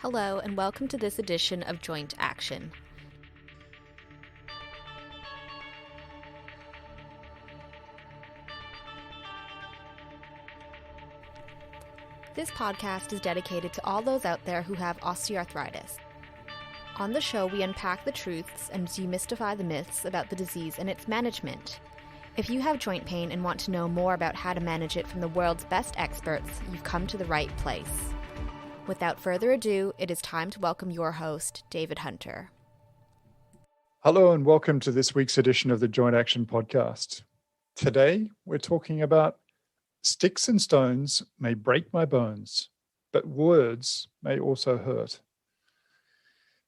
Hello, and welcome to this edition of Joint Action. This podcast is dedicated to all those out there who have osteoarthritis. On the show, we unpack the truths and demystify the myths about the disease and its management. If you have joint pain and want to know more about how to manage it from the world's best experts, you've come to the right place. Without further ado, it is time to welcome your host, David Hunter. Hello and welcome to this week's edition of the Joint Action podcast. Today, we're talking about sticks and stones may break my bones, but words may also hurt.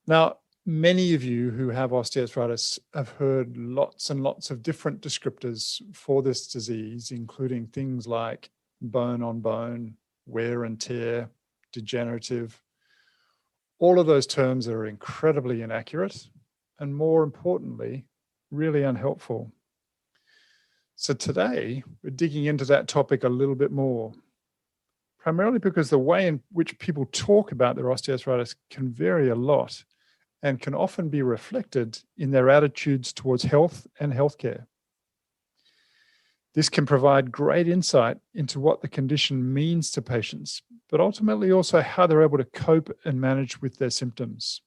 Now, many of you who have osteoarthritis have heard lots and lots of different descriptors for this disease, including things like bone on bone, wear and tear, degenerative. All of those terms are incredibly inaccurate and, more importantly, really unhelpful. So today, we're digging into that topic a little bit more, primarily because the way in which people talk about their osteoarthritis can vary a lot and can often be reflected in their attitudes towards health and healthcare. This can provide great insight into what the condition means to patients, but ultimately also how they're able to cope and manage with their symptoms.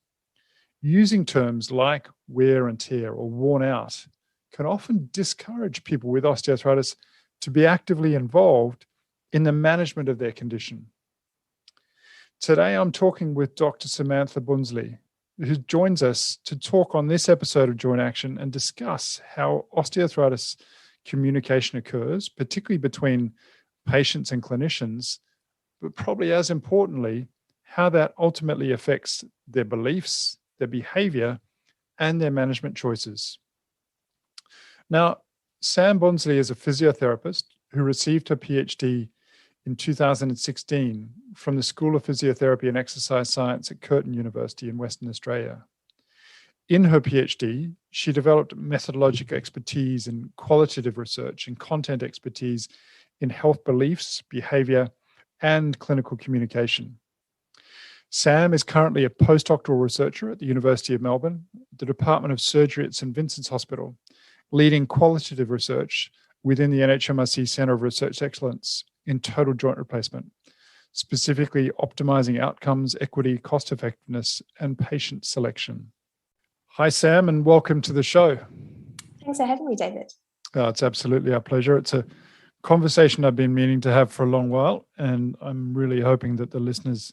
Using terms like wear and tear or worn out can often discourage people with osteoarthritis to be actively involved in the management of their condition. Today, I'm talking with Dr. Samantha Bunzli, who joins us to talk on this episode of Joint Action and discuss how osteoarthritis communication occurs, particularly between patients and clinicians, but probably as importantly, how that ultimately affects their beliefs, their behaviour, and their management choices. Now, Sam Bunzli is a physiotherapist who received her PhD in 2016 from the School of Physiotherapy and Exercise Science at Curtin University in Western Australia. In her PhD, she developed methodological expertise in qualitative research and content expertise in health beliefs, behaviour, and clinical communication. Sam is currently a postdoctoral researcher at the University of Melbourne, the Department of Surgery at St Vincent's Hospital, leading qualitative research within the NHMRC Centre of Research Excellence in total joint replacement, specifically optimising outcomes, equity, cost effectiveness, and patient selection. Hi, Sam, and welcome to the show. Thanks for having me, David. It's absolutely our pleasure. It's a conversation I've been meaning to have for a long while, and I'm really hoping that the listeners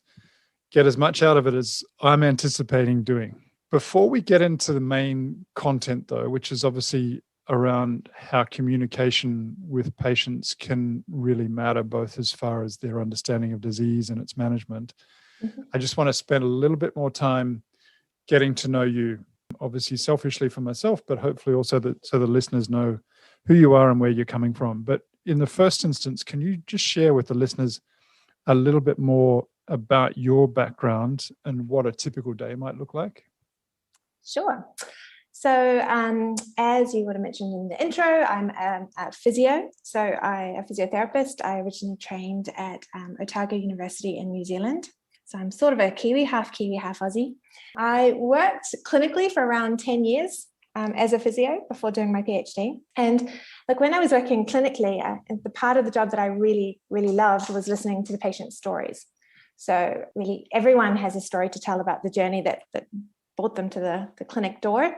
get as much out of it as I'm anticipating doing. Before we get into the main content, though, which is obviously around how communication with patients can really matter, both as far as their understanding of disease and its management, I just want to spend a little bit more time getting to know you, obviously selfishly for myself, but hopefully also so the listeners know who you are and where you're coming from. But in the first instance, can you just share with the listeners a little bit more about your background and what a typical day might look like? Sure. So as you would have mentioned in the intro, I'm a physio. So I'm a physiotherapist. I originally trained at Otago University in New Zealand. So I'm sort of a Kiwi, half Aussie. I worked clinically for around 10 years as a physio before doing my PhD. And look, when I was working clinically, the part of the job that I really, really loved was listening to the patient's stories. So really everyone has a story to tell about the journey that brought them to the clinic door.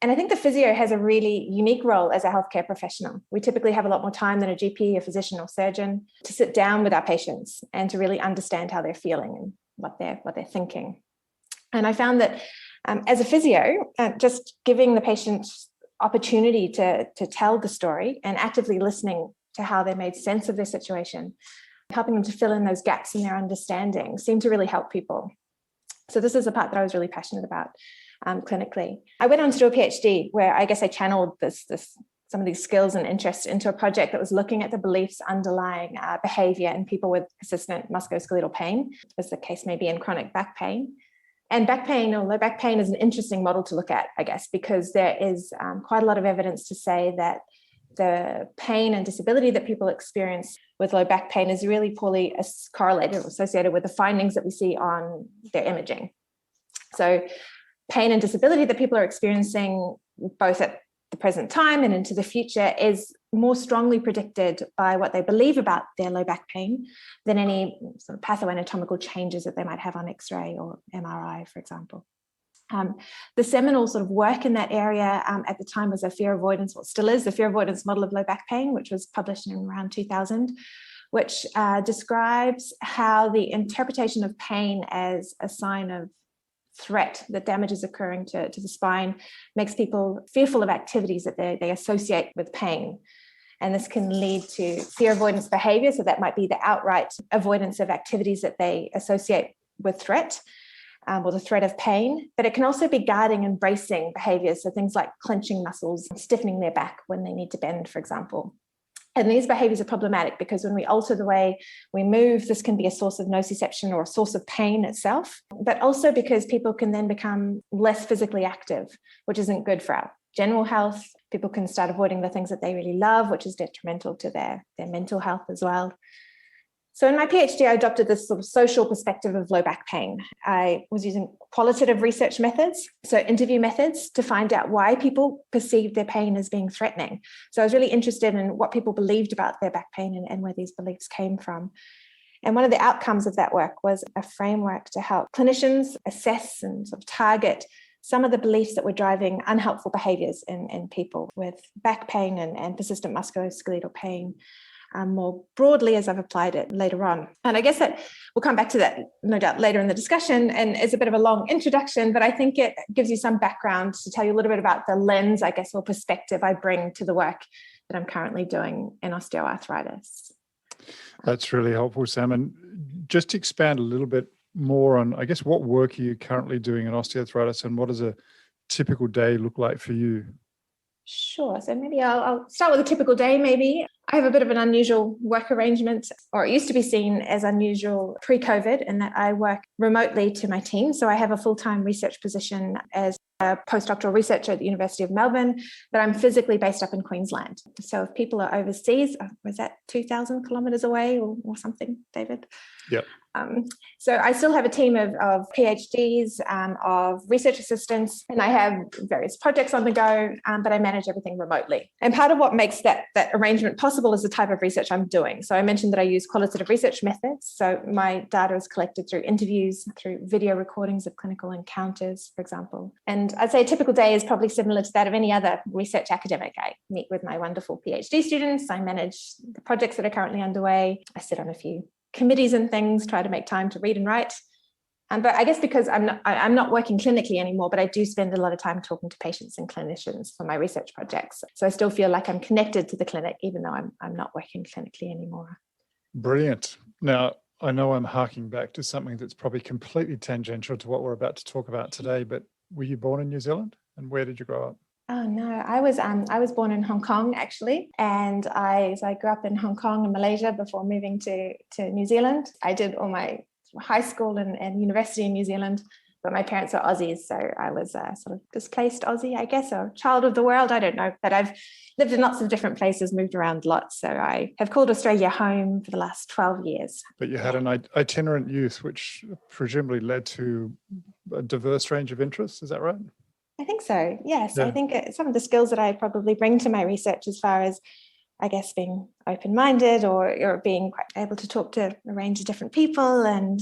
And I think the physio has a really unique role as a healthcare professional. We typically have a lot more time than a GP, a physician or surgeon to sit down with our patients and to really understand how they're feeling and what they're thinking. And I found that as a physio, just giving the patient opportunity to tell the story and actively listening to how they made sense of their situation, helping them to fill in those gaps in their understanding seemed to really help people. So this is the part that I was really passionate about clinically. I went on to do a PhD where I guess I channeled some of these skills and interests into a project that was looking at the beliefs underlying behaviour in people with persistent musculoskeletal pain, as the case may be in chronic back pain. And back pain, although back pain is an interesting model to look at, I guess, because there is quite a lot of evidence to say that the pain and disability that people experience with low back pain is really poorly correlated or associated with the findings that we see on their imaging. So pain and disability that people are experiencing both at the present time and into the future is more strongly predicted by what they believe about their low back pain than any sort of pathoanatomical changes that they might have on X-ray or MRI, for example. The seminal sort of work in that area at the time was a fear avoidance, what still is the fear avoidance model of low back pain, which was published in around 2000, which describes how the interpretation of pain as a sign of threat, that damage is occurring to the spine, makes people fearful of activities that they associate with pain. And this can lead to fear avoidance behavior. So that might be the outright avoidance of activities that they associate with threat. Or the threat of pain, but it can also be guarding and bracing behaviors. So things like clenching muscles, stiffening their back when they need to bend, for example. And these behaviors are problematic because when we alter the way we move, this can be a source of nociception or a source of pain itself, but also because people can then become less physically active, which isn't good for our general health. People can start avoiding the things that they really love, which is detrimental to their mental health as well. So in my PhD, I adopted this sort of social perspective of low back pain. I was using qualitative research methods, so interview methods, to find out why people perceived their pain as being threatening. So I was really interested in what people believed about their back pain and where these beliefs came from. And one of the outcomes of that work was a framework to help clinicians assess and sort of target some of the beliefs that were driving unhelpful behaviors in people with back pain and persistent musculoskeletal pain. More broadly as I've applied it later on. And I guess that we'll come back to that, no doubt, later in the discussion. And it's a bit of a long introduction, but I think it gives you some background to tell you a little bit about the lens, I guess, or perspective I bring to the work that I'm currently doing in osteoarthritis. That's really helpful, Sam. And just to expand a little bit more on, I guess, what work are you currently doing in osteoarthritis and what does a typical day look like for you? Sure. So maybe I'll start with a typical day, maybe. I have a bit of an unusual work arrangement, or it used to be seen as unusual pre-COVID, in that I work remotely to my team. So I have a full-time research position as a postdoctoral researcher at the University of Melbourne, but I'm physically based up in Queensland. So if people are overseas, was that 2,000 kilometres away or something, David? Yep. So I still have a team of PhDs, of research assistants, and I have various projects on the go, but I manage everything remotely. And part of what makes that arrangement possible is the type of research I'm doing. So I mentioned that I use qualitative research methods. So my data is collected through interviews, through video recordings of clinical encounters, for example. And I'd say a typical day is probably similar to that of any other research academic. I meet with my wonderful PhD students. I manage the projects that are currently underway. I sit on a few committees and things, try to make time to read and write. But I guess because I'm not working clinically anymore, but I do spend a lot of time talking to patients and clinicians for my research projects. So I still feel like I'm connected to the clinic, even though I'm not working clinically anymore. Brilliant. Now, I know I'm harking back to something that's probably completely tangential to what we're about to talk about today, but were you born in New Zealand? And where did you grow up? Oh no, I was born in Hong Kong actually, and I grew up in Hong Kong and Malaysia before moving to New Zealand. I did all my high school and university in New Zealand, but my parents are Aussies, so I was a sort of displaced Aussie, I guess, or child of the world, I don't know. But I've lived in lots of different places, moved around lots, so I have called Australia home for the last 12 years. But you had an itinerant youth, which presumably led to a diverse range of interests, is that right? I think so, yes. Yeah. I think some of the skills that I probably bring to my research as far as, I guess, being open-minded or being quite able to talk to a range of different people and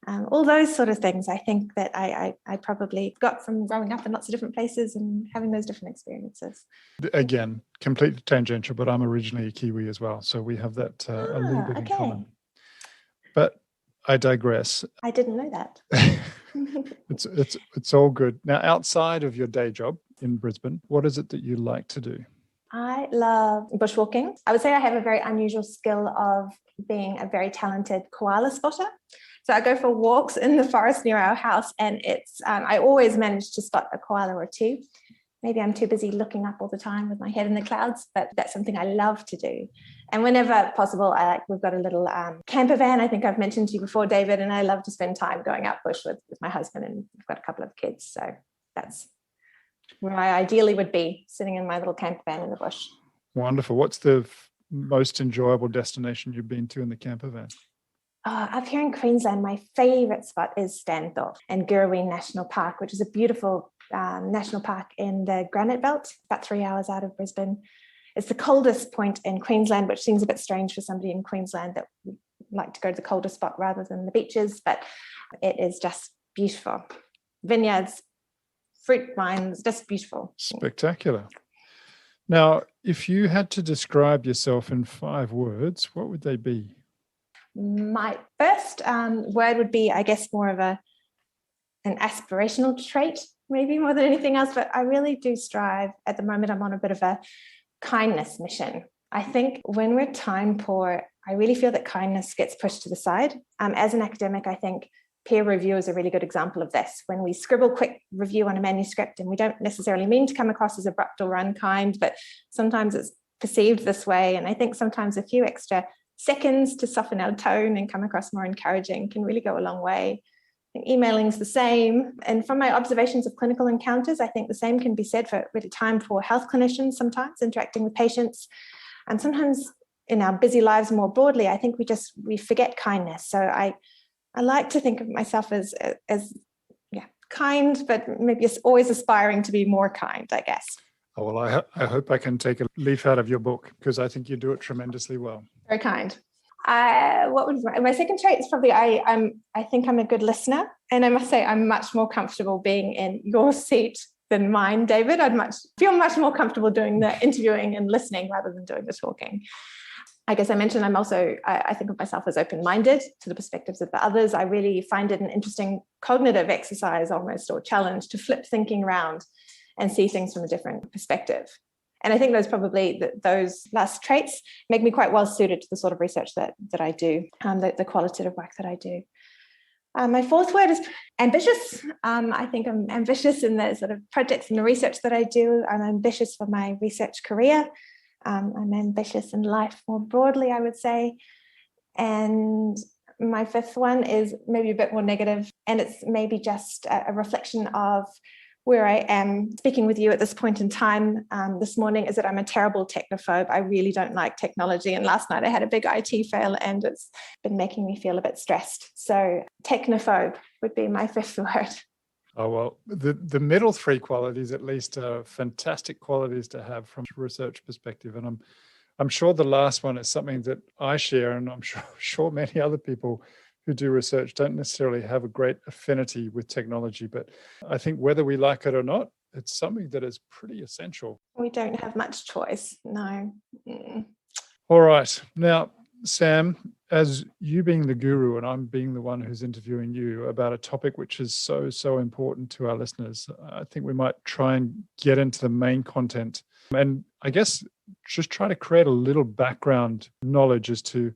all those sort of things, I think that I probably got from growing up in lots of different places and having those different experiences. Again, completely tangential, but I'm originally a Kiwi as well, so we have that a little bit in common. But I digress. I didn't know that. It's all good. Now, outside of your day job in Brisbane, what is it that you like to do? I love bushwalking. I would say I have a very unusual skill of being a very talented koala spotter. So I go for walks in the forest near our house, and it's I always manage to spot a koala or two. Maybe I'm too busy looking up all the time with my head in the clouds, but that's something I love to do. And whenever possible, we've got a little camper van, I think I've mentioned to you before, David, and I love to spend time going out bush with my husband, and we've got a couple of kids. So that's where I ideally would be, sitting in my little camper van in the bush. Wonderful. What's the most enjoyable destination you've been to in the camper van? Up here in Queensland, my favourite spot is Stanthorpe and Gurroween National Park, which is a beautiful national park in the Granite Belt, about 3 hours out of Brisbane. It's the coldest point in Queensland, which seems a bit strange for somebody in Queensland that would like to go to the coldest spot rather than the beaches, but it is just beautiful. Vineyards, fruit vines, just beautiful. Spectacular. Now, if you had to describe yourself in 5 words, what would they be? My first word would be, I guess, more of an aspirational trait, maybe more than anything else, but I really do strive. At the moment, I'm on a bit of a kindness mission. I think when we're time poor, I really feel that kindness gets pushed to the side. As an academic, I think peer review is a really good example of this. When we scribble quick review on a manuscript, and we don't necessarily mean to come across as abrupt or unkind, but sometimes it's perceived this way. And I think sometimes a few extra seconds to soften our tone and come across more encouraging can really go a long way. Emailing's the same. And from my observations of clinical encounters, I think the same can be said for really time for health clinicians sometimes interacting with patients. And sometimes in our busy lives more broadly, I think we forget kindness. So I like to think of myself as kind, but maybe it's always aspiring to be more kind, I guess. Oh, well, I hope I can take a leaf out of your book, because I think you do it tremendously well. Very kind. What would my second trait is probably I think I'm a good listener, and I must say I'm much more comfortable being in your seat than mine, David. I'd feel much more comfortable doing the interviewing and listening rather than doing the talking. I guess I mentioned I'm also, I think of myself as open-minded to the perspectives of the others. I really find it an interesting cognitive exercise almost, or challenge, to flip thinking around and see things from a different perspective. And I think those last traits make me quite well suited to the sort of research that I do, the qualitative work that I do. My fourth word is ambitious. I think I'm ambitious in the sort of projects and the research that I do. I'm ambitious for my research career. I'm ambitious in life more broadly, I would say. And my fifth one is maybe a bit more negative, and it's maybe just a reflection of where I am speaking with you at this point in time this morning, is that I'm a terrible technophobe. I really don't like technology. And last night I had a big IT fail, and it's been making me feel a bit stressed. So technophobe would be my fifth word. Oh, well, the middle 3 qualities at least are fantastic qualities to have from a research perspective. And I'm sure the last one is something that I share, and I'm sure many other people who do research don't necessarily have a great affinity with technology. But I think whether we like it or not, it's something that is pretty essential. We don't have much choice, no. All right. Now, Sam, as you being the guru and I'm being the one who's interviewing you about a topic which is so important to our listeners, I think we might try and get into the main content, and I guess just try to create a little background knowledge as to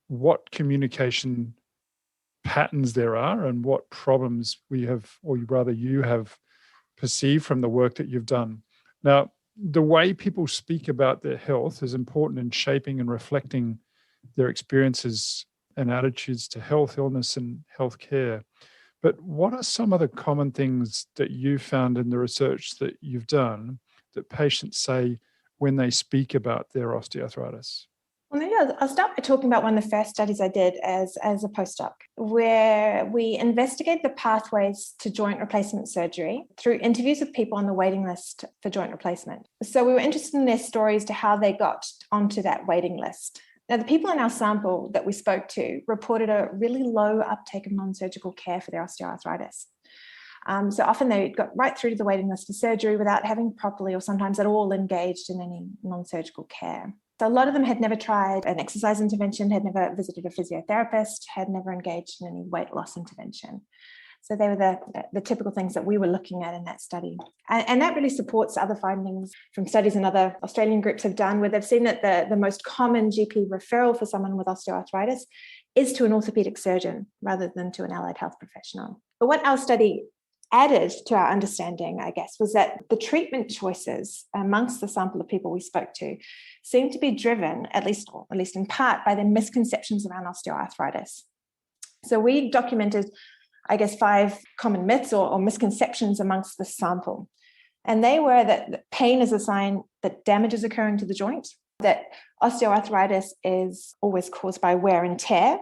what communication patterns there are and what problems we have, or rather you have, perceived from the work that you've done. Now, the way people speak about their health is important in shaping and reflecting their experiences and attitudes to health, illness, and healthcare. But what are some of the common things that you found in the research that you've done that patients say when they speak about their osteoarthritis? Well, maybe I'll start by talking about one of the first studies I did as a postdoc, where we investigated the pathways to joint replacement surgery through interviews with people on the waiting list for joint replacement. So we were interested in their stories to how they got onto that waiting list. Now, the people in our sample that we spoke to reported a really low uptake of non-surgical care for their osteoarthritis. So often they got right through to the waiting list for surgery without having properly or sometimes at all engaged in any non-surgical care. So a lot of them had never tried an exercise intervention, had never visited a physiotherapist, had never engaged in any weight loss intervention. So they were the typical things that we were looking at in that study. And that really supports other findings from studies and other Australian groups have done, where they've seen that the most common GP referral for someone with osteoarthritis is to an orthopedic surgeon rather than to an allied health professional. But what our study added to our understanding, I guess, was that the treatment choices amongst the sample of people we spoke to seemed to be driven, at least in part, by the misconceptions around osteoarthritis. So we documented, I guess, 5 common myths or misconceptions amongst the sample. And they were that pain is a sign that damage is occurring to the joint, that osteoarthritis is always caused by wear and tear,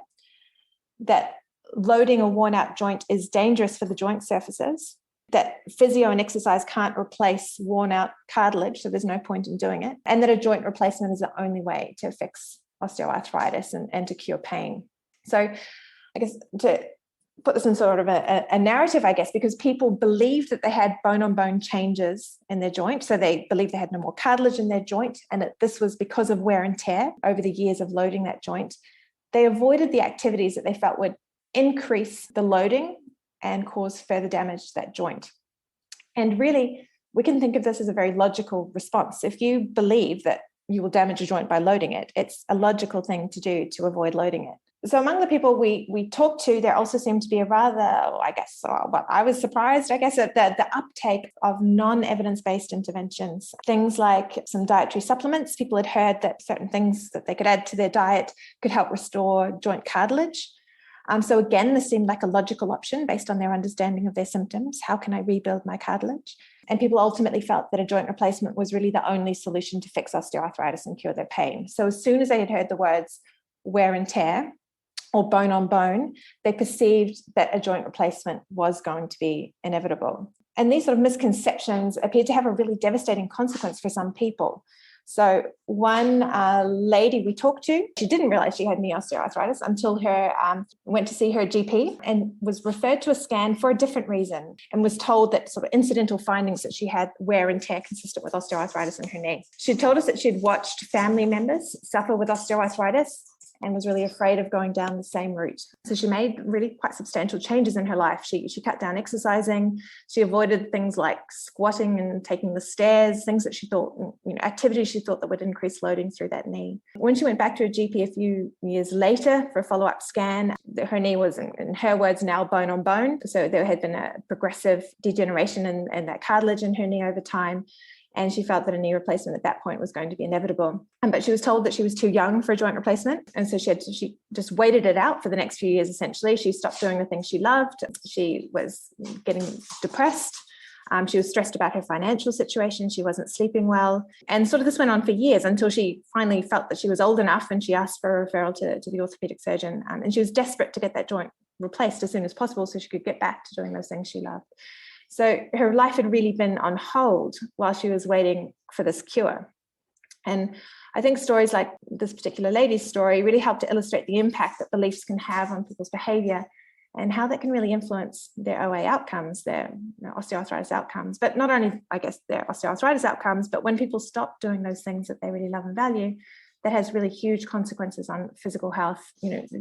that loading a worn out joint is dangerous for the joint surfaces, that physio and exercise can't replace worn out cartilage, so there's no point in doing it, and that a joint replacement is the only way to fix osteoarthritis and to cure pain. So I guess to put this in sort of a narrative, I guess, because people believed that they had bone-on-bone changes in their joint. So they believed they had no more cartilage in their joint, and that this was because of wear and tear over the years of loading that joint. They avoided the activities that they felt would increase the loading and cause further damage to that joint. And really, we can think of this as a very logical response. If you believe that you will damage a joint by loading it, it's a logical thing to do to avoid loading it. So among the people we talked to, there also seemed to be a rather, I was surprised, at the uptake of non-evidence-based interventions. Things like some dietary supplements. People had heard that certain things that they could add to their diet could help restore joint cartilage. So again, this seemed like a logical option based on their understanding of their symptoms. How can I rebuild my cartilage? And people ultimately felt that a joint replacement was really the only solution to fix osteoarthritis and cure their pain. So as soon as they had heard the words wear and tear or bone on bone, they perceived that a joint replacement was going to be inevitable. And these sort of misconceptions appeared to have a really devastating consequence for some people. So one lady we talked to, she didn't realize she had knee osteoarthritis until went to see her GP and was referred to a scan for a different reason and was told that sort of incidental findings that she had wear and tear consistent with osteoarthritis in her knee. She told us that she'd watched family members suffer with osteoarthritis and was really afraid of going down the same route. So she made really quite substantial changes in her life. She cut down exercising. She avoided things like squatting and taking the stairs, things that she thought, activities she thought that would increase loading through that knee. When she went back to her GP a few years later for a follow-up scan, her knee was, in her words, now bone on bone. So there had been a progressive degeneration in that cartilage in her knee over time. And she felt that a knee replacement at that point was going to be inevitable. But she was told that she was too young for a joint replacement. And so she just waited it out for the next few years, essentially. She stopped doing the things she loved. She was getting depressed. She was stressed about her financial situation. She wasn't sleeping well. And sort of this went on for years until she finally felt that she was old enough and she asked for a referral to the orthopedic surgeon. And she was desperate to get that joint replaced as soon as possible so she could get back to doing those things she loved. So her life had really been on hold while she was waiting for this cure. And I think stories like this particular lady's story really help to illustrate the impact that beliefs can have on people's behavior and how that can really influence their OA outcomes, their osteoarthritis outcomes, but not only, I guess, their osteoarthritis outcomes, but when people stop doing those things that they really love and value, that has really huge consequences on physical health,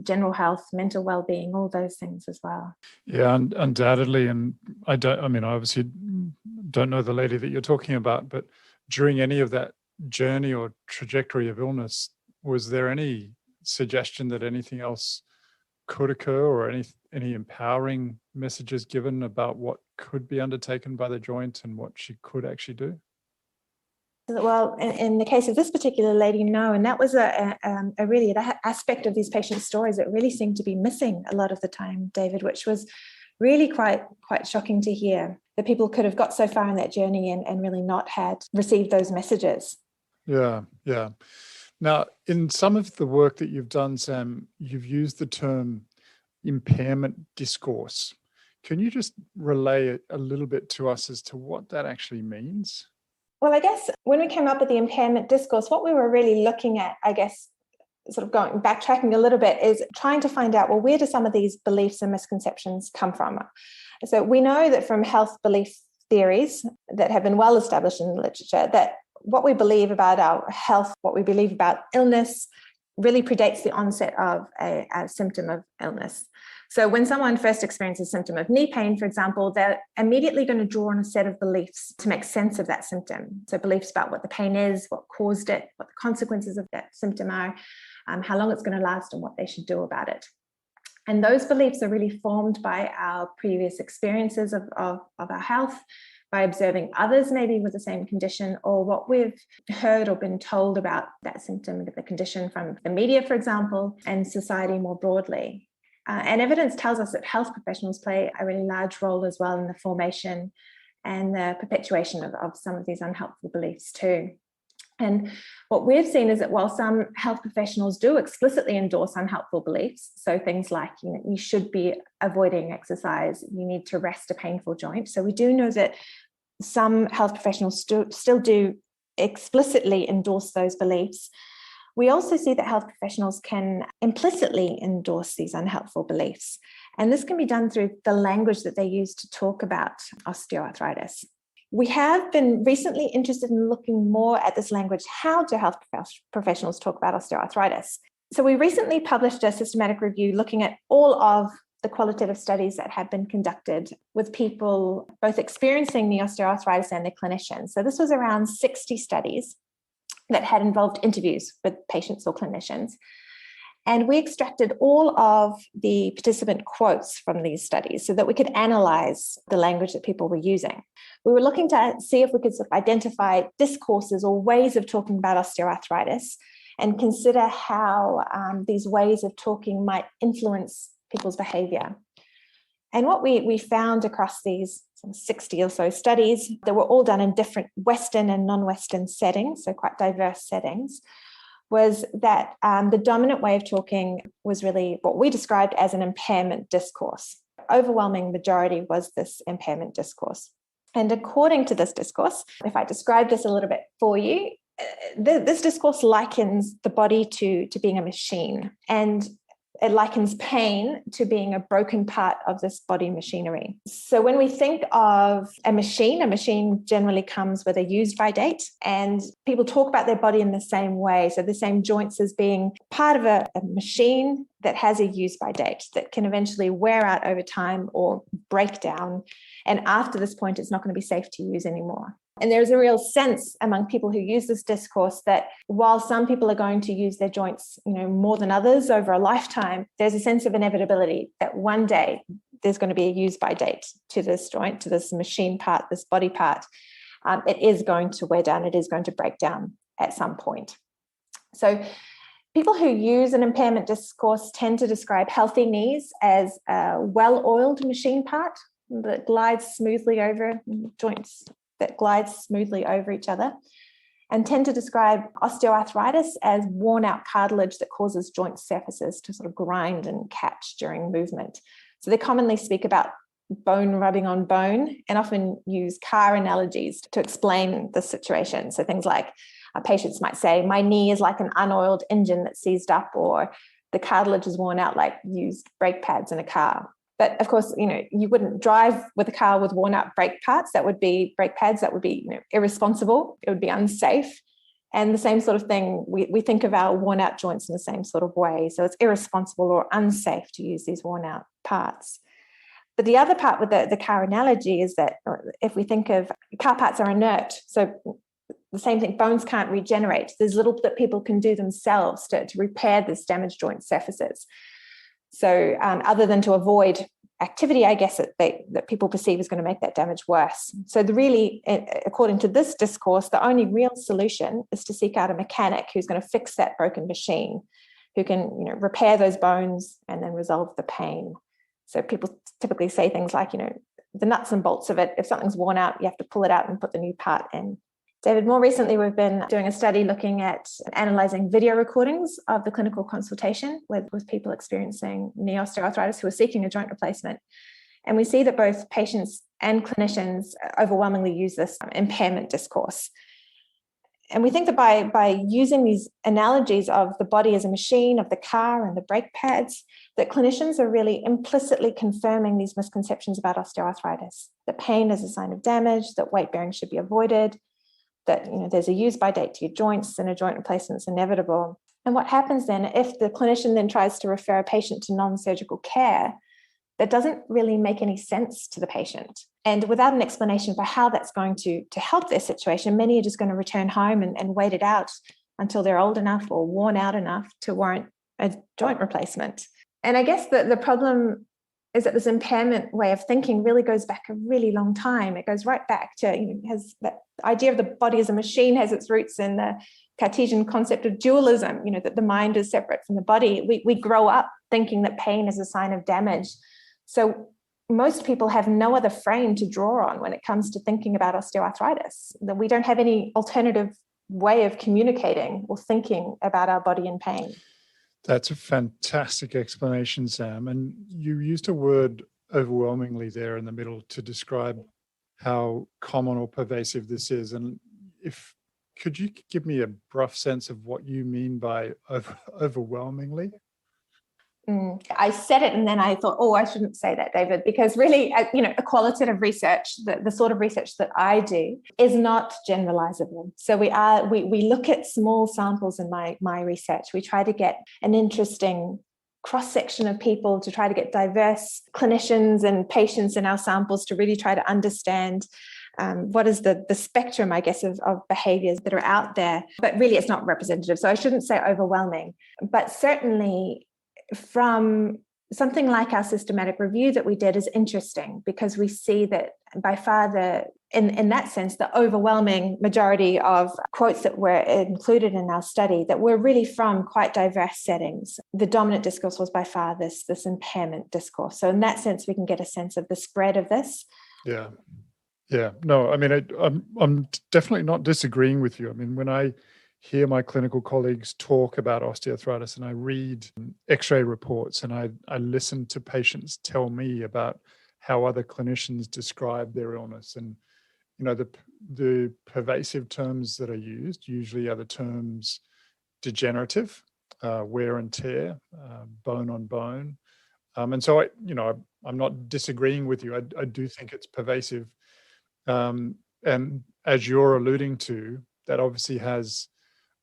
general health, mental well-being, all those things as well. Yeah, undoubtedly. And I obviously don't know the lady that you're talking about, but during any of that journey or trajectory of illness, was there any suggestion that anything else could occur or any empowering messages given about what could be undertaken by the joint and what she could actually do? Well, in the case of this particular lady, no, and that was a really an aspect of these patients' stories that really seemed to be missing a lot of the time, David, which was really quite shocking to hear that people could have got so far in that journey and really not had received those messages. Yeah. Now, in some of the work that you've done, Sam, you've used the term impairment discourse. Can you just relay a little bit to us as to what that actually means? Well, I guess when we came up with the impairment discourse, what we were really looking at, I guess, sort of backtracking a little bit, is trying to find out, well, where do some of these beliefs and misconceptions come from? So we know that from health belief theories that have been well established in the literature, that what we believe about our health, what we believe about illness, really predates the onset of a symptom of illness. So when someone first experiences a symptom of knee pain, for example, they're immediately going to draw on a set of beliefs to make sense of that symptom. So beliefs about what the pain is, what caused it, what the consequences of that symptom are, how long it's going to last, and what they should do about it. And those beliefs are really formed by our previous experiences of our health, by observing others maybe with the same condition, or what we've heard or been told about that symptom, the condition from the media, for example, and society more broadly. And evidence tells us that health professionals play a really large role as well in the formation and the perpetuation of some of these unhelpful beliefs too. And what we've seen is that while some health professionals do explicitly endorse unhelpful beliefs, so things like, you should be avoiding exercise, you need to rest a painful joint. So we do know that some health professionals still do explicitly endorse those beliefs. We also see that health professionals can implicitly endorse these unhelpful beliefs. And this can be done through the language that they use to talk about osteoarthritis. We have been recently interested in looking more at this language. How do health professionals talk about osteoarthritis? So we recently published a systematic review looking at all of the qualitative studies that have been conducted with people both experiencing the osteoarthritis and their clinicians. So this was around 60 studies that had involved interviews with patients or clinicians. And we extracted all of the participant quotes from these studies so that we could analyze the language that people were using. We were looking to see if we could sort of identify discourses or ways of talking about osteoarthritis and consider how these ways of talking might influence people's behavior. And what we found across these 60 or so studies that were all done in different Western and non-Western settings, so quite diverse settings, was that the dominant way of talking was really what we described as an impairment discourse. Overwhelming majority was this impairment discourse. And according to this discourse, if I describe this a little bit for you, this discourse likens the body to being a machine, and it likens pain to being a broken part of this body machinery. So when we think of a machine generally comes with a use-by date, and people talk about their body in the same way. So the same joints as being part of a machine that has a use-by date that can eventually wear out over time or break down. And after this point, it's not going to be safe to use anymore. And there's a real sense among people who use this discourse that while some people are going to use their joints, more than others over a lifetime, there's a sense of inevitability that one day there's going to be a use-by date to this joint, to this machine part, this body part. It is going to wear down. It is going to break down at some point. So people who use an impairment discourse tend to describe healthy knees as a well-oiled machine part that glides smoothly over joints that glides smoothly over each other, and tend to describe osteoarthritis as worn-out cartilage that causes joint surfaces to sort of grind and catch during movement. So they commonly speak about bone rubbing on bone and often use car analogies to explain the situation. So things like patients might say, my knee is like an unoiled engine that's seized up, or the cartilage is worn out like used brake pads in a car. But of course, you wouldn't drive with a car with worn out brake pads. That would be brake pads. That would be irresponsible. It would be unsafe. And the same sort of thing, we think of our worn out joints in the same sort of way. So it's irresponsible or unsafe to use these worn out parts. But the other part with the car analogy is that if we think of car parts are inert, so the same thing, bones can't regenerate. There's little that people can do themselves to repair this damaged joint surfaces. So other than to avoid activity, I guess, that people perceive is going to make that damage worse. So really, according to this discourse, the only real solution is to seek out a mechanic who's going to fix that broken machine, who can repair those bones and then resolve the pain. So people typically say things like, the nuts and bolts of it, if something's worn out, you have to pull it out and put the new part in. David, more recently, we've been doing a study looking at analysing video recordings of the clinical consultation with people experiencing knee osteoarthritis who are seeking a joint replacement. And we see that both patients and clinicians overwhelmingly use this impairment discourse. And we think that by using these analogies of the body as a machine, of the car and the brake pads, that clinicians are really implicitly confirming these misconceptions about osteoarthritis, that pain is a sign of damage, that weight bearing should be avoided, that there's a use-by date to your joints and a joint replacement is inevitable. And what happens then, if the clinician then tries to refer a patient to non-surgical care, that doesn't really make any sense to the patient. And without an explanation for how that's going to help their situation, many are just going to return home and wait it out until they're old enough or worn out enough to warrant a joint replacement. And I guess the problem is that this impairment way of thinking really goes back a really long time. It goes right back to, has that idea of the body as a machine has its roots in the Cartesian concept of dualism, that the mind is separate from the body. We grow up thinking that pain is a sign of damage. So most people have no other frame to draw on when it comes to thinking about osteoarthritis. That we don't have any alternative way of communicating or thinking about our body in pain. That's a fantastic explanation, Sam. And you used a word overwhelmingly there in the middle to describe how common or pervasive this is. And could you give me a rough sense of what you mean by overwhelmingly? I said it and then I thought, I shouldn't say that, David, because really, a qualitative research, the sort of research that I do is not generalizable. So we look at small samples in my research. We try to get an interesting cross-section of people, to try to get diverse clinicians and patients in our samples to really try to understand what is the spectrum, I guess, of behaviors that are out there. But really, it's not representative. So I shouldn't say overwhelming, but certainly from something like our systematic review that we did is interesting, because we see that by far in that sense, the overwhelming majority of quotes that were included in our study that were really from quite diverse settings. The dominant discourse was by far this impairment discourse. So in that sense, we can get a sense of the spread of this. Yeah. No, I mean, I'm definitely not disagreeing with you. I mean, when I hear my clinical colleagues talk about osteoarthritis and I read x-ray reports and I listen to patients tell me about how other clinicians describe their illness, and the pervasive terms that are used usually are the terms degenerative, wear and tear, bone on bone, and so I'm not disagreeing with you. I do think it's pervasive, and as you're alluding to, that obviously has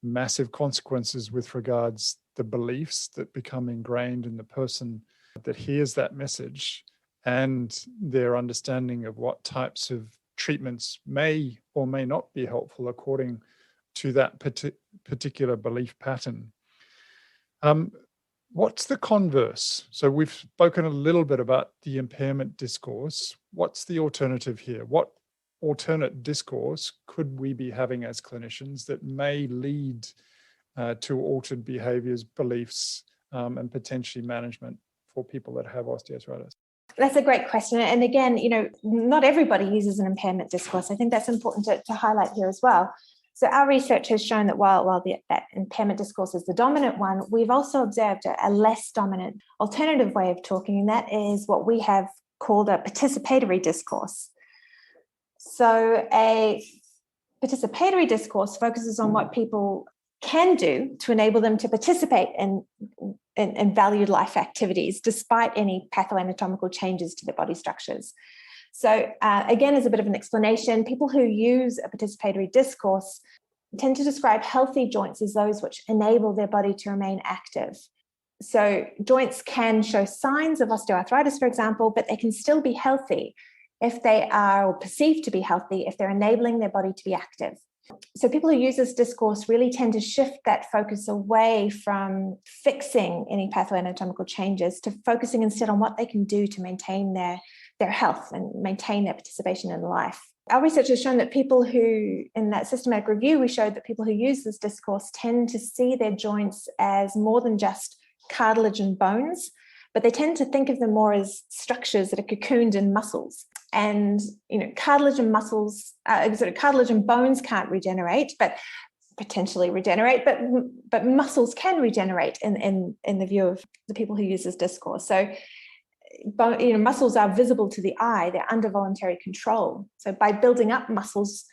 massive consequences with regards the beliefs that become ingrained in the person that hears that message, and their understanding of what types of treatments may or may not be helpful according to that particular belief pattern. What's the converse? So we've spoken a little bit about the impairment discourse. What's the alternative here? What alternate discourse could we be having as clinicians that may lead to altered behaviors, beliefs, and potentially management for people that have osteoarthritis? That's a great question. And again, not everybody uses an impairment discourse. I think that's important to highlight here as well. So our research has shown that while that impairment discourse is the dominant one, we've also observed a less dominant alternative way of talking, and that is what we have called a participatory discourse. So a participatory discourse focuses on what people can do to enable them to participate in valued life activities, despite any pathoanatomical changes to their body structures. So again, as a bit of an explanation, people who use a participatory discourse tend to describe healthy joints as those which enable their body to remain active. So joints can show signs of osteoarthritis, for example, but they can still be healthy if they are perceived to be healthy, if they're enabling their body to be active. So people who use this discourse really tend to shift that focus away from fixing any pathoanatomical changes to focusing instead on what they can do to maintain their health and maintain their participation in life. Our research has shown that people who, in that systematic review, we showed that people who use this discourse tend to see their joints as more than just cartilage and bones, but they tend to think of them more as structures that are cocooned in muscles. And cartilage and muscles, cartilage and bones can't regenerate, but potentially regenerate, but muscles can regenerate in the view of the people who use this discourse. So muscles are visible to the eye; they're under voluntary control. So by building up muscles,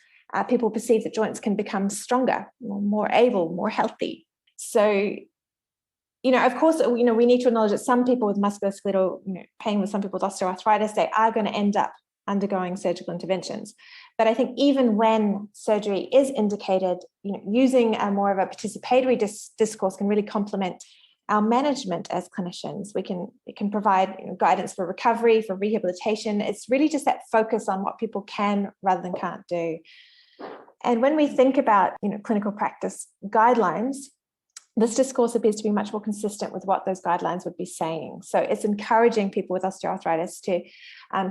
people perceive that joints can become stronger, more able, more healthy. So of course, we need to acknowledge that some people with musculoskeletal pain, with some people with osteoarthritis, they are going to end up undergoing surgical interventions. But I think even when surgery is indicated, using a more of a participatory discourse can really complement our management as clinicians. We can provide guidance for recovery, for rehabilitation. It's really just that focus on what people can rather than can't do. And when we think about clinical practice guidelines, this discourse appears to be much more consistent with what those guidelines would be saying. So it's encouraging people with osteoarthritis to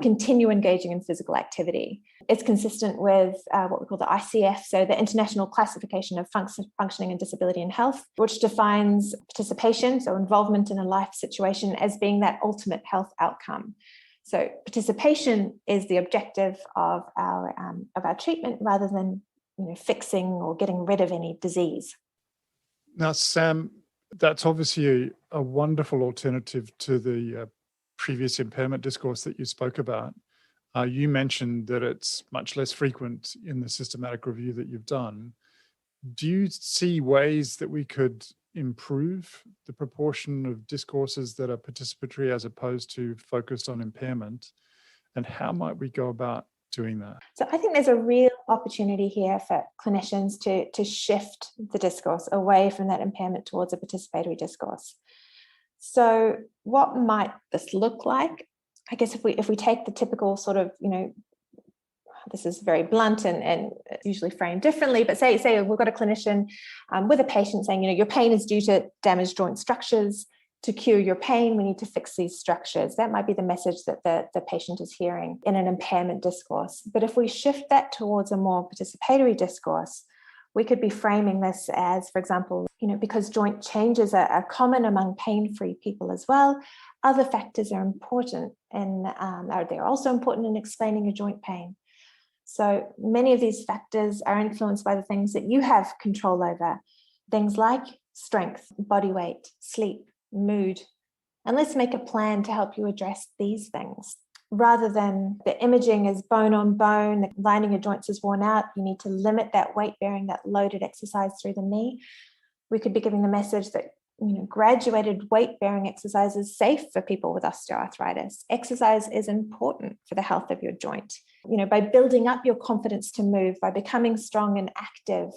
continue engaging in physical activity. It's consistent with what we call the ICF, so the International Classification of Functioning and Disability in Health, which defines participation, so involvement in a life situation, as being that ultimate health outcome. So participation is the objective of our treatment rather than fixing or getting rid of any disease. Now, Sam, that's obviously a wonderful alternative to the previous impairment discourse that you spoke about. You mentioned that it's much less frequent in the systematic review that you've done. Do you see ways that we could improve the proportion of discourses that are participatory as opposed to focused on impairment? And how might we go about doing that? So I think there's a real opportunity here for clinicians to shift the discourse away from that impairment towards a participatory discourse. So what might this look like? I guess if we take the typical sort of, this is very blunt and usually framed differently, but say we've got a clinician with a patient saying, your pain is due to damaged joint structures. To cure your pain, we need to fix these structures. That might be the message that the patient is hearing in an impairment discourse. But if we shift that towards a more participatory discourse, we could be framing this as, for example, because joint changes are common among pain-free people as well, other factors are important and they're also important in explaining your joint pain. So many of these factors are influenced by the things that you have control over, things like strength, body weight, sleep, mood. And let's make a plan to help you address these things. Rather than the imaging is bone on bone, the lining of joints is worn out, you need to limit that weight bearing, that loaded exercise through the knee. We could be giving the message that graduated weight bearing exercise is safe for people with osteoarthritis. Exercise is important for the health of your joint. By building up your confidence to move, by becoming strong and active,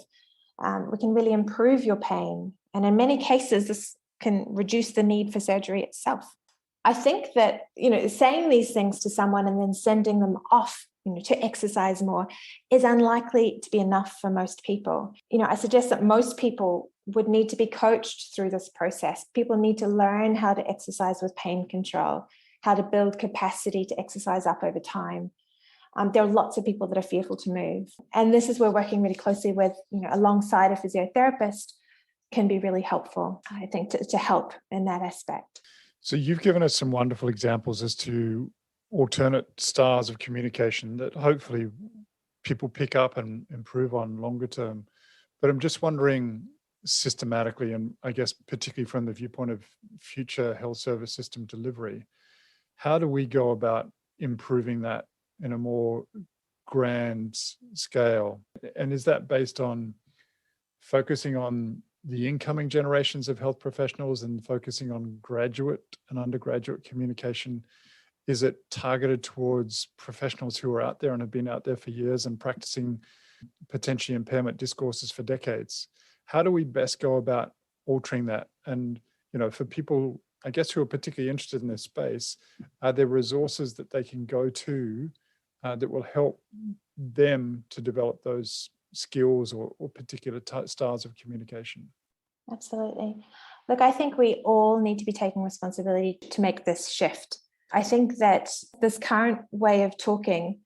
we can really improve your pain. And in many cases, this can reduce the need for surgery itself. I think that, saying these things to someone and then sending them off, to exercise more is unlikely to be enough for most people. I suggest that most people would need to be coached through this process. People need to learn how to exercise with pain control, how to build capacity to exercise up over time. There are lots of people that are fearful to move. And this is where working really closely with, alongside a physiotherapist can be really helpful, I think, to help in that aspect. So you've given us some wonderful examples as to alternate styles of communication that hopefully people pick up and improve on longer term. But I'm just wondering systematically, and I guess particularly from the viewpoint of future health service system delivery, how do we go about improving that in a more grand scale? And is that based on focusing on the incoming generations of health professionals and focusing on graduate and undergraduate communication? Is it targeted towards professionals who are out there and have been out there for years and practicing potentially impairment discourses for decades? How do we best go about altering that? And, for people, I guess, who are particularly interested in this space, are there resources that they can go to that will help them to develop those skills or particular styles of communication? Absolutely. Look, I think we all need to be taking responsibility to make this shift. I think that this current way of talking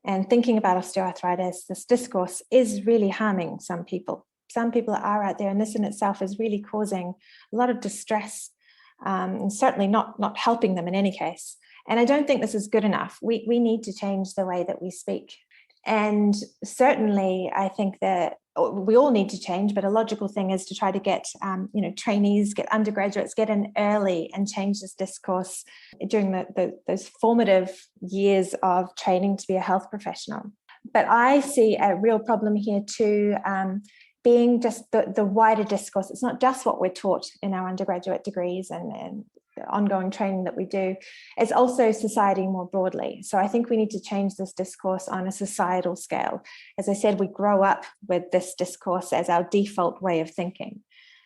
and thinking about osteoarthritis, this discourse, is really harming some people. Some people are out there, and this in itself is really causing a lot of distress, and certainly not helping them in any case. And I don't think this is good enough. We need to change the way that we speak. And certainly, I think that we all need to change, but a logical thing is to try to get, trainees, get undergraduates, get in early and change this discourse during those formative years of training to be a health professional. But I see a real problem here too, being just the wider discourse. It's not just what we're taught in our undergraduate degrees and the ongoing training that we do. It's also society more broadly. So I think we need to change this discourse on a societal scale. As I said, we grow up with this discourse as our default way of thinking.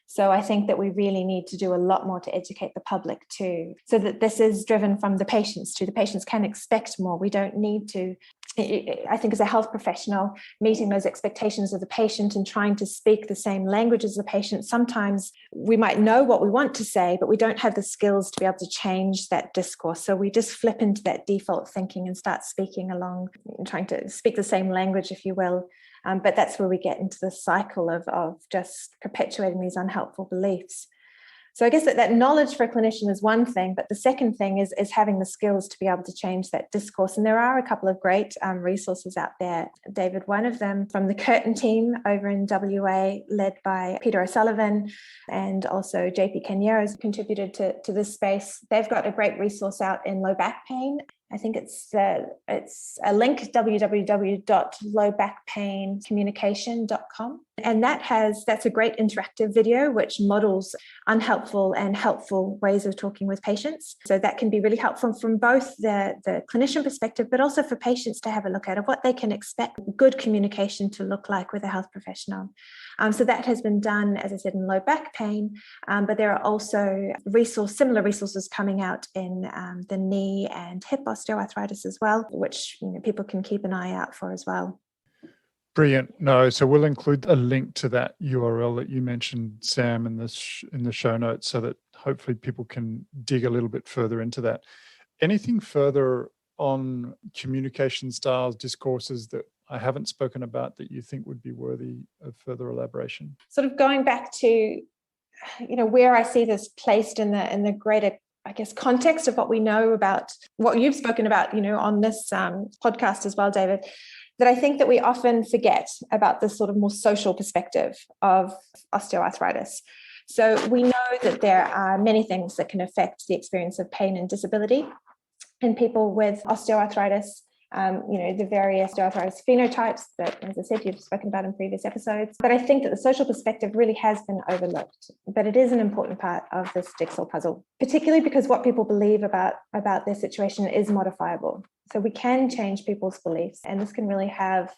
So I think that we really need to do a lot more to educate the public too, so that this is driven from the patients too. The patients can expect more. We don't need to, I think as a health professional, meeting those expectations of the patient and trying to speak the same language as the patient, sometimes we might know what we want to say, but we don't have the skills to be able to change that discourse. So we just flip into that default thinking and start speaking along, trying to speak the same language, if you will. But that's where we get into the cycle of just perpetuating these unhelpful beliefs. So I guess that knowledge for a clinician is one thing, but the second thing is having the skills to be able to change that discourse. And there are a couple of great resources out there, David. One of them from the Curtin team over in WA, led by Peter O'Sullivan, and also JP Kenyera has contributed to this space. They've got a great resource out in low back pain. I think it's a link, www.lowbackpaincommunication.com. And that's a great interactive video which models unhelpful and helpful ways of talking with patients. So that can be really helpful from both the clinician perspective, but also for patients to have a look at what they can expect good communication to look like with a health professional. So that has been done, as I said, in low back pain, but there are also similar resources coming out in the knee and hip osteoarthritis as well, which people can keep an eye out for as well. Brilliant. No, so we'll include a link to that URL that you mentioned, Sam, in the show notes, so that hopefully people can dig a little bit further into that. Anything further on communication styles, discourses that I haven't spoken about that you think would be worthy of further elaboration? Sort of going back to, where I see this placed in the greater, I guess, context of what we know about what you've spoken about, on this podcast as well, David, that I think that we often forget about this sort of more social perspective of osteoarthritis. So we know that there are many things that can affect the experience of pain and disability in people with osteoarthritis. The various osteoarthritis phenotypes that, as I said, you've spoken about in previous episodes. But I think that the social perspective really has been overlooked. But it is an important part of this jigsaw puzzle, particularly because what people believe about their situation is modifiable. So we can change people's beliefs, and this can really have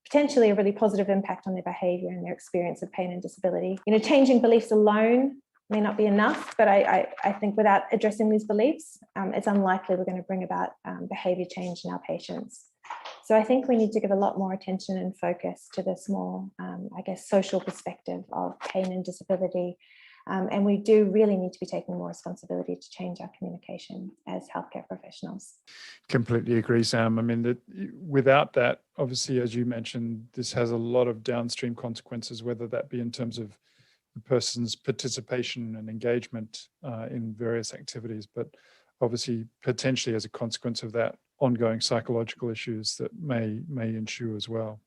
potentially a really positive impact on their behaviour and their experience of pain and disability. Changing beliefs alone may not be enough, but I think without addressing these beliefs, it's unlikely we're going to bring about behaviour change in our patients. So I think we need to give a lot more attention and focus to this more, social perspective of pain and disability. And we do really need to be taking more responsibility to change our communication as healthcare professionals. Completely agree, Sam. I mean, without that, obviously, as you mentioned, this has a lot of downstream consequences, whether that be in terms of the person's participation and engagement in various activities, but obviously potentially as a consequence of that, ongoing psychological issues that may ensue as well.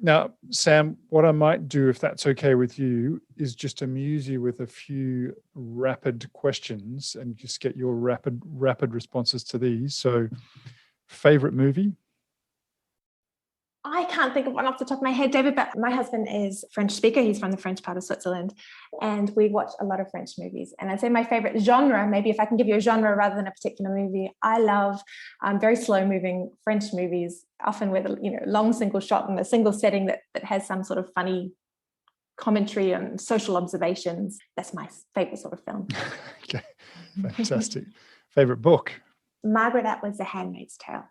Now, Sam, what I might do, if that's okay with you, is just amuse you with a few rapid questions and just get your rapid responses to these. So, favorite movie? I can't think of one off the top of my head, David, but my husband is a French speaker. He's from the French part of Switzerland, and we watch a lot of French movies. And I'd say my favorite genre, maybe if I can give you a genre rather than a particular movie, I love very slow-moving French movies, often with long single shot in a single setting that has some sort of funny commentary and social observations. That's my favorite sort of film. Okay, fantastic. Favorite book? Margaret Atwood's The Handmaid's Tale.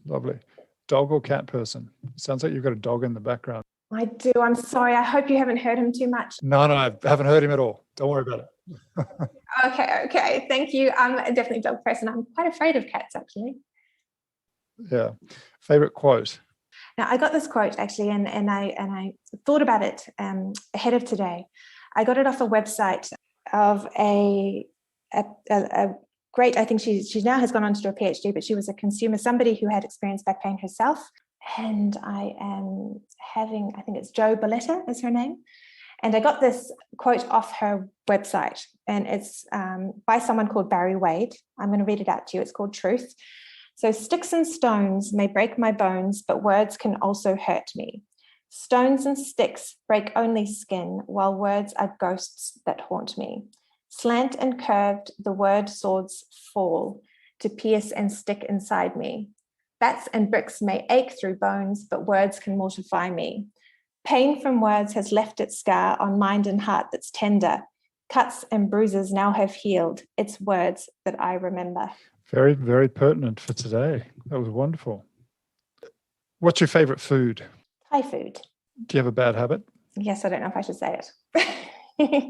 Lovely. Dog or cat person? Sounds like you've got a dog in the background. I do. I'm sorry. I hope you haven't heard him too much. No, I haven't heard him at all. Don't worry about it. Okay. Thank you. I'm definitely a dog person. I'm quite afraid of cats, actually. Yeah. Favorite quote? Now, I got this quote actually, and I thought about it ahead of today. I got it off a website of a great, I think she now has gone on to do a PhD, but she was a consumer, somebody who had experienced back pain herself. And I think it's Jo Belletta is her name. And I got this quote off her website, and it's by someone called Barry Wade. I'm going to read it out to you. It's called Truth. So, sticks and stones may break my bones, but words can also hurt me. Stones and sticks break only skin, while words are ghosts that haunt me. Slant and curved, the word swords fall to pierce and stick inside me. Bats and bricks may ache through bones, but words can mortify me. Pain from words has left its scar on mind and heart that's tender. Cuts and bruises now have healed. It's words that I remember. Very, very pertinent for today. That was wonderful. What's your favorite food? Thai food. Do you have a bad habit? Yes, I don't know if I should say it.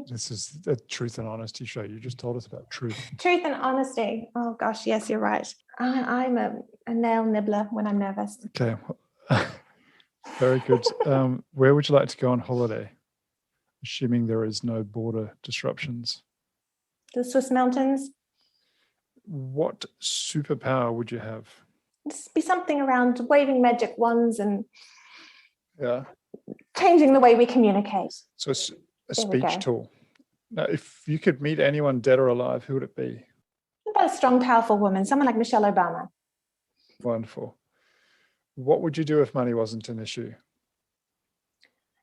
This is a truth and honesty show. You just told us about truth. Truth and honesty. Oh gosh, yes, you're right. I'm a nail nibbler when I'm nervous. Okay. Very good. Where would you like to go on holiday? Assuming there is no border disruptions. the Swiss mountains. What superpower would you have? Just be something around waving magic wands and changing the way we communicate. So it's a speech tool. Now, if you could meet anyone dead or alive, who would it be? About a strong, powerful woman, someone like Michelle Obama. Wonderful. What would you do if money wasn't an issue?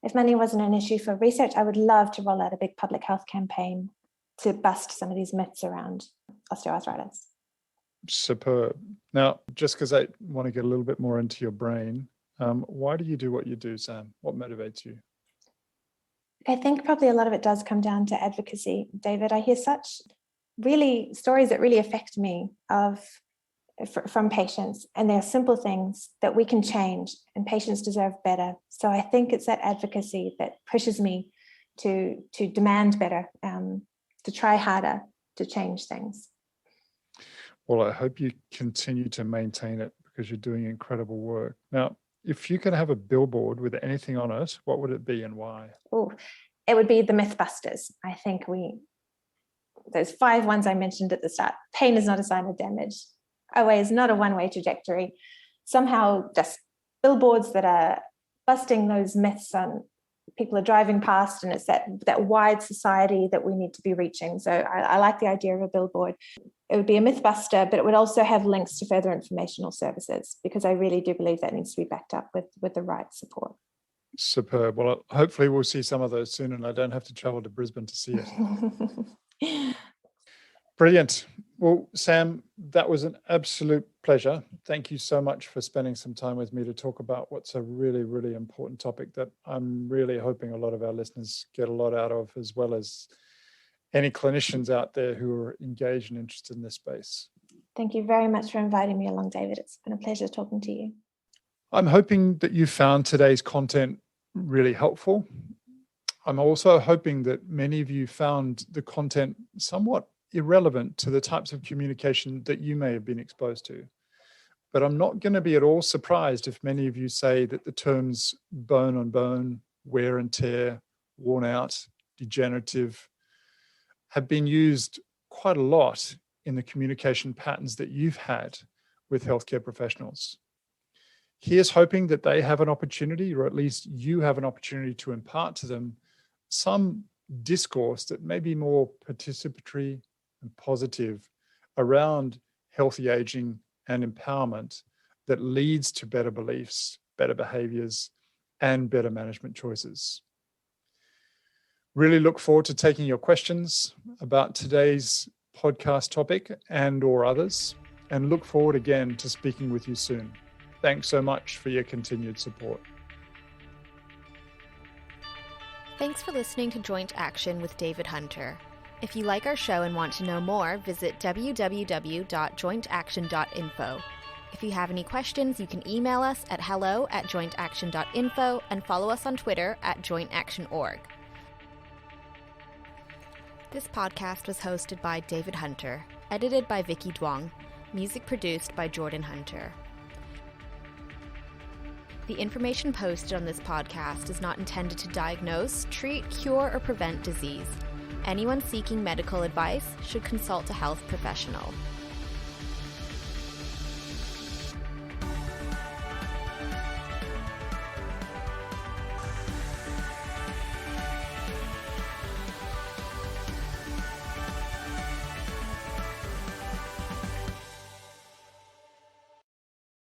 If money wasn't an issue for research, I would love to roll out a big public health campaign to bust some of these myths around osteoarthritis. Superb. Now, just because I want to get a little bit more into your brain, why do you do what you do, Sam? What motivates you? I think probably a lot of it does come down to advocacy, David. I hear such really stories that really affect me from patients, and they're simple things that we can change, and patients deserve better. So I think it's that advocacy that pushes me to demand better, to try harder, to change things. Well, I hope you continue to maintain it because you're doing incredible work. Now, if you could have a billboard with anything on it, what would it be and why? Oh, it would be the Mythbusters. I think those 5 ones I mentioned at the start. Pain is not a sign of damage. OA is not a one-way trajectory. Somehow just billboards that are busting those myths on people are driving past, and it's that wide society that we need to be reaching. So I like the idea of a billboard. It would be a Mythbuster, but it would also have links to further informational services, because I really do believe that needs to be backed up with the right support. Superb. Well, hopefully we'll see some of those soon, and I don't have to travel to Brisbane to see it. Brilliant. Well, Sam, that was an absolute pleasure. Thank you so much for spending some time with me to talk about what's a really, really important topic that I'm really hoping a lot of our listeners get a lot out of, as well as any clinicians out there who are engaged and interested in this space. Thank you very much for inviting me along, David. It's been a pleasure talking to you. I'm hoping that you found today's content really helpful. I'm also hoping that many of you found the content somewhat irrelevant to the types of communication that you may have been exposed to. But I'm not going to be at all surprised if many of you say that the terms bone on bone, wear and tear, worn out, degenerative have been used quite a lot in the communication patterns that you've had with healthcare professionals. Here's hoping that they have an opportunity, or at least you have an opportunity, to impart to them some discourse that may be more participatory and positive around healthy aging and empowerment that leads to better beliefs, better behaviors, and better management choices. Really look forward to taking your questions about today's podcast topic and or others, and look forward again to speaking with you soon. Thanks so much for your continued support. Thanks for listening to Joint Action with David Hunter. If you like our show and want to know more, visit www.jointaction.info. If you have any questions, you can email us at hello@jointaction.info and follow us on Twitter @jointactionorg. This podcast was hosted by David Hunter, edited by Vicky Duong, music produced by Jordan Hunter. The information posted on this podcast is not intended to diagnose, treat, cure, or prevent disease. Anyone seeking medical advice should consult a health professional.